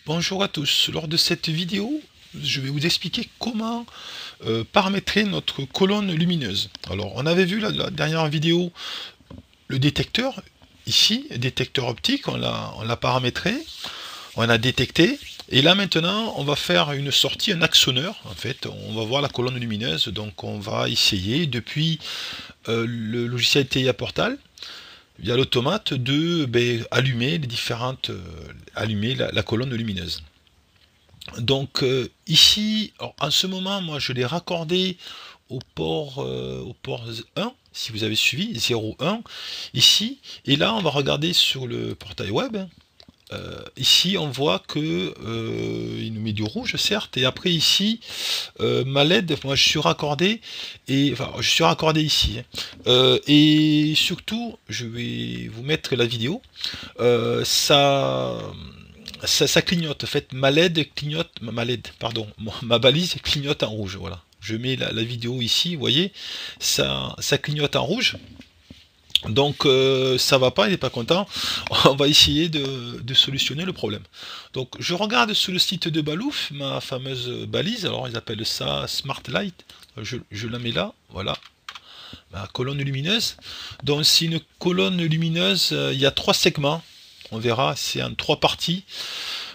Bonjour à tous, lors de cette vidéo, je vais vous expliquer comment paramétrer notre colonne lumineuse. Alors, on avait vu la dernière vidéo le détecteur, ici, détecteur optique, on l'a paramétré, on a détecté, et là maintenant, on va faire une sortie, un actionneur, en fait, on va voir la colonne lumineuse, donc on va essayer depuis le logiciel TIA Portal, via l'automate, de allumer les différentes, allumer la colonne lumineuse. Donc ici, alors, en ce moment, moi je l'ai raccordé au port 1, si vous avez suivi, 0,1, ici, et là on va regarder sur le portail web. Ici on voit que il nous met du rouge certes, et après ici ma LED, moi je suis raccordé, et enfin je suis raccordé ici, et surtout je vais vous mettre la vidéo, ça clignote, en fait, ma LED clignote, ma balise clignote en rouge, voilà. Je mets la vidéo ici, vous voyez, ça clignote en rouge. Donc ça va pas, il n'est pas content. On va essayer de solutionner le problème. Donc je regarde sur le site de Balouf, ma fameuse balise, alors ils appellent ça Smart Light. Je la mets là, voilà, ma colonne lumineuse. Donc c'est une colonne lumineuse, il y a 3 segments. On verra, c'est en 3 parties.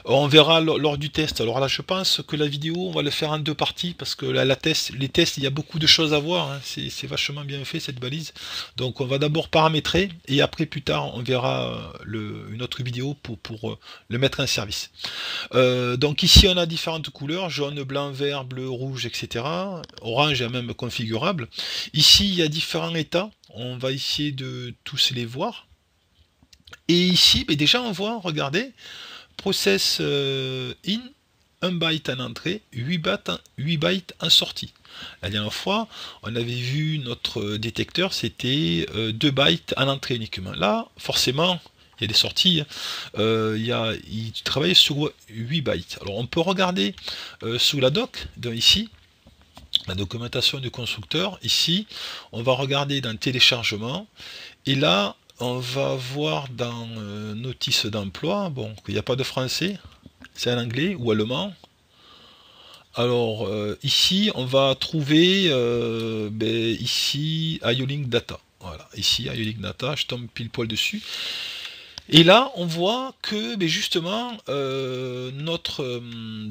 On verra lors du test. Alors là, je pense que la vidéo, on va le faire en 2 parties, parce que là, les tests, il y a beaucoup de choses à voir, hein. C'est vachement bien fait, cette balise. Donc on va d'abord paramétrer, et après, plus tard, on verra une autre vidéo pour le mettre en service. Donc ici, on a différentes couleurs, jaune, blanc, vert, bleu, rouge, etc. Orange est même configurable. Ici, il y a différents états. On va essayer de tous les voir. Et ici, déjà on voit, regardez, process in, 1 byte en entrée, 8 bytes en sortie. La dernière fois, on avait vu notre détecteur, c'était 2 bytes en entrée uniquement. Là, forcément, il y a des sorties, il travaille sur 8 bytes. Alors on peut regarder sous la doc, donc ici, la documentation du constructeur. Ici, on va regarder dans téléchargement, et là, on va voir dans notice d'emploi, bon, il n'y a pas de français, c'est en anglais ou allemand. Alors ici, on va trouver ici IO-Link Data. Voilà, ici IO-Link Data, je tombe pile poil dessus. Et là, on voit que justement, donc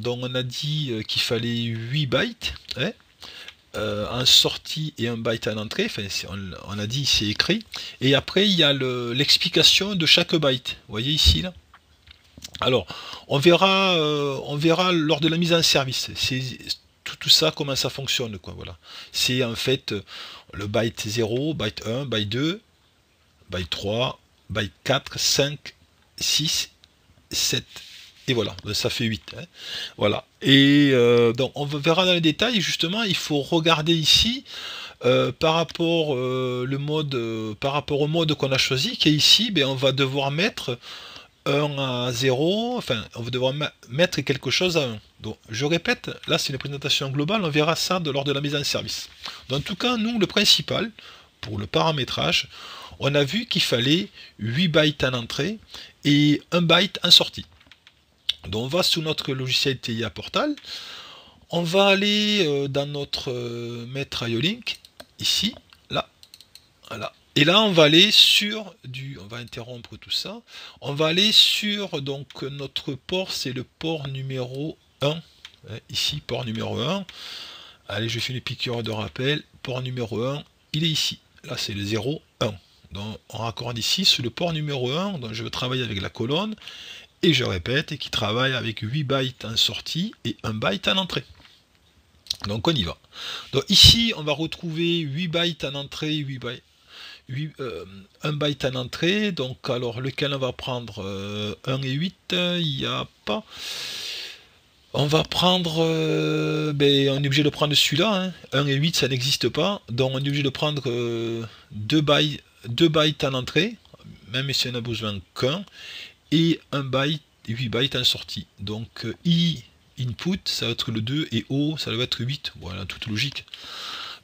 on a dit qu'il fallait 8 bytes, hein, en sortie et 1 byte en entrée, enfin, on a dit, c'est écrit, et après il y a l'explication de chaque byte, vous voyez ici là. Alors on verra lors de la mise en service, c'est tout ça, comment ça fonctionne, quoi, voilà. C'est en fait le byte 0, byte 1, byte 2, byte 3, byte 4, 5, 6, 7, et voilà, ça fait 8, hein. Voilà. Et donc on verra dans les détails, justement, il faut regarder ici par rapport par rapport au mode qu'on a choisi, qui est ici, on va devoir mettre 1 à 0, enfin on va devoir mettre quelque chose à 1. Donc je répète, là c'est une présentation globale, on verra ça lors de la mise en service. Donc, en tout cas, nous, le principal, pour le paramétrage, on a vu qu'il fallait 8 bytes en entrée et 1 byte en sortie. Donc on va sur notre logiciel TIA Portal, on va aller dans notre maître IO-Link, ici, là, voilà. Et là on va aller sur on va interrompre tout ça, on va aller sur, donc notre port, c'est le port numéro 1, ici, port numéro 1, allez, je fais une piqûre de rappel, port numéro 1, il est ici, là c'est le 0, 1. Donc on raccorde ici sur le port numéro 1, donc je veux travailler avec la colonne, et je répète, qui travaille avec 8 bytes en sortie et 1 byte en entrée. Donc on y va. Donc ici, on va retrouver 8 bytes en entrée, 1 byte en entrée. Donc alors, lequel on va prendre 1 et 8, il n'y a pas. On va prendre, on est obligé de prendre celui-là, hein. 1 et 8, ça n'existe pas. Donc on est obligé de prendre 2 bytes en entrée, même si on a besoin qu'un, et 1 byte, 8 bytes en sortie. Donc I input, ça va être le 2, et O, ça va être 8. Voilà, toute logique.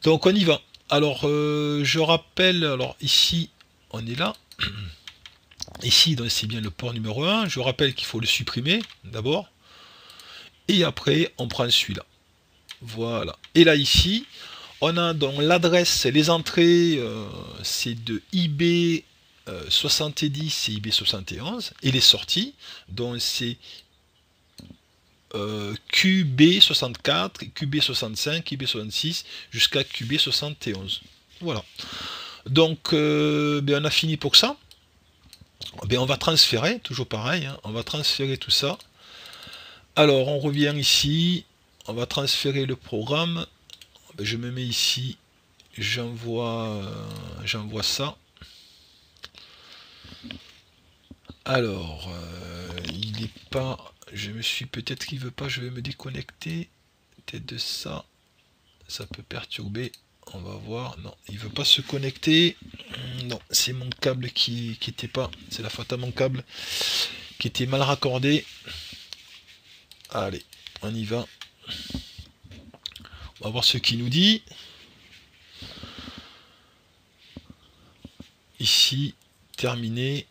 Donc on y va. Alors je rappelle, alors ici, on est là. Ici, c'est bien le port numéro 1. Je rappelle qu'il faut le supprimer d'abord. et après on prend celui-là. Voilà. Et là ici, on a donc l'adresse, les entrées, c'est de IB 70 et IB 71, et les sorties, donc c'est QB64, QB65, QB66 jusqu'à QB71. Voilà. Donc, on a fini pour ça. On va transférer, toujours pareil, hein, on va transférer tout ça. Alors, on revient ici, on va transférer le programme. Je me mets ici, j'envoie ça. Alors, il n'est pas... Je me suis... Peut-être qu'il veut pas, je vais me déconnecter. Peut-être de ça. Ça peut perturber. On va voir. Non, il veut pas se connecter. Non, c'est mon câble qui était pas... C'est la faute à mon câble qui était mal raccordé. Allez, on y va. On va voir ce qu'il nous dit. Ici, terminé.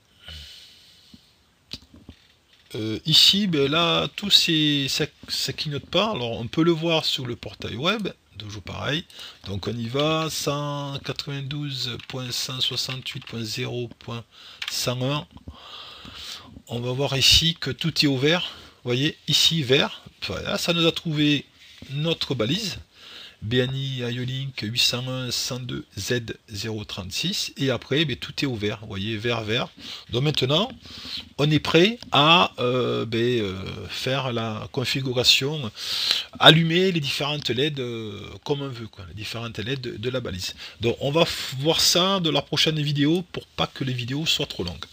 Ici, là, tout ça clignote pas. Alors, on peut le voir sur le portail web, toujours pareil. Donc, on y va, 192.168.0.101. On va voir ici que tout est au vert. Vous voyez, ici, vert. Voilà, ça nous a trouvé notre balise. BNI IO-Link 801.102.Z036, et après tout est ouvert, vous voyez, vert. Donc maintenant on est prêt à faire la configuration, allumer les différentes LED comme on veut, les différentes LED de la balise. Donc on va voir ça de la prochaine vidéo pour pas que les vidéos soient trop longues.